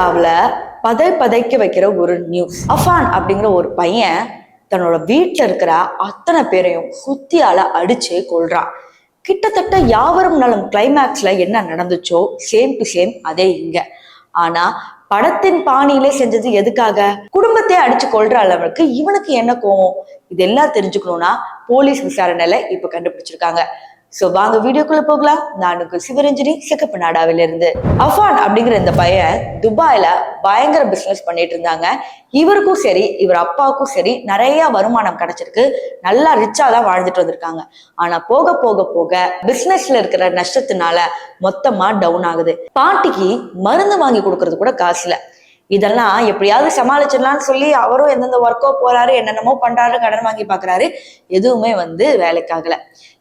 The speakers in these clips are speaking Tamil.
கேரளாவில் பதைக்க வைக்கிற ஒரு நியூஸ். அஃபான் அப்படிங்கிற ஒரு பையன் தன்னோட வீட்டில் இருக்கிற அத்தனை பேரையும் சுத்தியால அடிச்சு கொள்றான். கிட்டத்தட்ட யாவரும் நலம் கிளைமேக்ஸ்ல என்ன நடந்துச்சோ சேம் டு சேம் அதே இங்க. ஆனா படத்தின் பாணியிலே செஞ்சது எதுக்காக? குடும்பத்தையே அடிச்சு கொள்ற அளவுக்கு இவனுக்கு என்ன கோவம்? இதெல்லாம் தெரிஞ்சுக்கணும்னா போலீஸ் விசாரணையில இப்ப கண்டுபிடிச்சிருக்காங்க. சோ வாங்க வீடியோக்குள்ள போகலாம். நான் சிவரஞ்சனி, சிகப்பு நாடாவில இருந்து. அஃபான் அப்படிங்கிற இந்த பையன் துபாயில பயங்கர பிசினஸ் பண்ணிட்டு இருந்தாங்க. இவருக்கும் சரி இவர் அப்பாவுக்கும் சரி நிறைய வருமானம் கிடைச்சிருக்கு. நல்லா ரிச்சா தான் வாழ்ந்துட்டு வந்திருக்காங்க. ஆனா போக போக போக பிசினஸ்ல இருக்கிற நஷ்டத்தினால மொத்தமா டவுன் ஆகுது. பாட்டிக்கு மருந்து வாங்கி கொடுக்கறது கூட காசு இல்ல. இதெல்லாம் எப்படியாவது சமாளிச்சிடலாம்னு சொல்லி அவரும் எந்தெந்த ஒர்க்கோ போறாரு, என்னென்னமோ பண்றாரு, கடன் வாங்கி பாக்குறாரு. எதுவுமே வேலைக்காகல.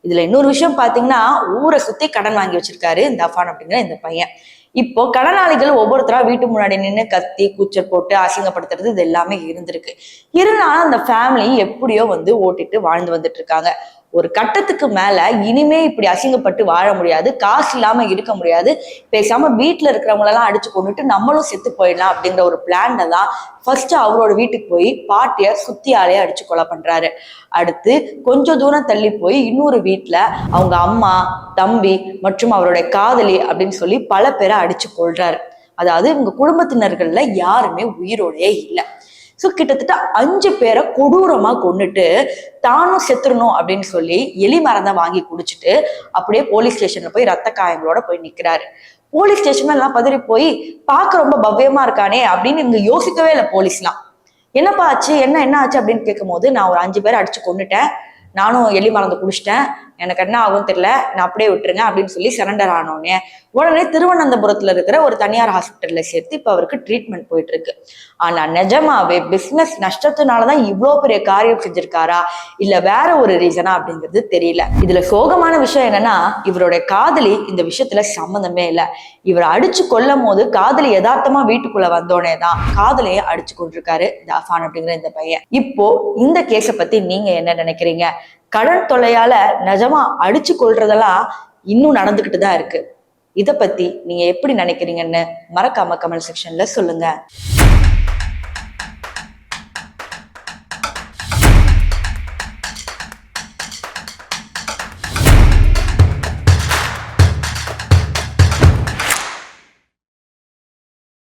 இதுல இன்னொரு விஷயம் பாத்தீங்கன்னா, ஊரை சுத்தி கடன் வாங்கி வச்சிருக்காரு இந்த அஃபான் அப்படிங்கிற இந்த பையன். இப்போ கடனாளிகள் ஒவ்வொருத்தரா வீட்டு முன்னாடி நின்று கத்தி கூச்சல் போட்டு அசிங்கப்படுத்துறது இது எல்லாமே இருந்திருக்கு. இருந்தாலும் அந்த ஃபேமிலி எப்படியோ ஓட்டிட்டு வாழ்ந்து வந்துட்டு இருக்காங்க. ஒரு கட்டத்துக்கு மேல இனிமே இப்படி அசிங்கப்பட்டு வாழ முடியாது, காசு இல்லாம இருக்க முடியாது, பேசாம வீட்டுல இருக்கிறவங்களெல்லாம் அடிச்சு கொண்டுட்டு நம்மளும் செத்து போயிடலாம் அப்படிங்கிற ஒரு பிளான்ல தான் ஃபர்ஸ்ட் அவரோட வீட்டுக்கு போய் பாட்டிய சுத்தியாலேயே அடிச்சு கொலை பண்றாரு. அடுத்து கொஞ்சம் தூரம் தள்ளி போய் இன்னொரு வீட்டுல அவங்க அம்மா, தம்பி மற்றும் அவருடைய காதலி அப்படின்னு சொல்லி பல பேரை அடிச்சு கொள்றாரு. அதாவது இவங்க குடும்பத்தினர்கள்ல யாருமே உயிரோடே இல்லை. ஸோ கிட்டத்தட்ட 5 பேரை கொடூரமா கொண்டுட்டு தானும் செத்துறணும் அப்படின்னு சொல்லி எலி மருந்தை வாங்கி குடிச்சிட்டு அப்படியே போலீஸ் ஸ்டேஷன்ல போய் ரத்த காயங்களோட போய் நிக்கிறாரு. போலீஸ் ஸ்டேஷன்ல எல்லாம் பதறி போய் பார்க்க ரொம்ப பவ்யமா இருக்கானே அப்படின்னு இவங்க யோசிக்கவே இல்லை. போலீஸ்லாம் என்னப்பா ஆச்சு, என்ன ஆச்சு அப்படின்னு கேட்கும் போது, நான் ஒரு 5 பேரை அடிச்சு கொண்டுட்டேன், நானும் எலி மருந்து குடிச்சிட்டேன், எனக்கு என்ன ஆகும் தெரியல, நான் அப்படியே விட்டுருங்க அப்படின்னு சொல்லி சரண்டர் ஆனோடனே உடனே திருவனந்தபுரத்துல இருக்கிற ஒரு தனியார் ஹாஸ்பிட்டல்ல சேர்த்து இப்ப அவருக்கு ட்ரீட்மெண்ட் போயிட்டு இருக்கு. ஆனா நிஜமாவே பிசினஸ் நஷ்டத்தினாலதான் இவ்வளவு பெரிய காரியம் செஞ்சிருக்காரா இல்ல வேற ஒரு ரீசனா அப்படிங்கிறது தெரியல. இதுல சோகமான விஷயம் என்னன்னா, இவருடைய காதலி இந்த விஷயத்துல சம்மந்தமே இல்லை. இவரை அடிச்சு கொல்லும் போது காதலி யதார்த்தமா வீட்டுக்குள்ள வந்தோடனே தான் காதலியை அடிச்சு கொண்டிருக்காரு இந்த அஃபான் அப்படிங்கிற இந்த பையன். இப்போ இந்த கேஸை பத்தி நீங்க என்ன நினைக்கிறீங்க? கடன் தொல்லையால நிஜமா அடிச்சு கொள்றதெல்லாம் இன்னும் நடந்துகிட்டு தான் இருக்கு. இதை பத்தி நீங்க எப்படி நினைக்கிறீங்கன்னு மறக்காம கமெண்ட் செக்ஷன்ல சொல்லுங்க.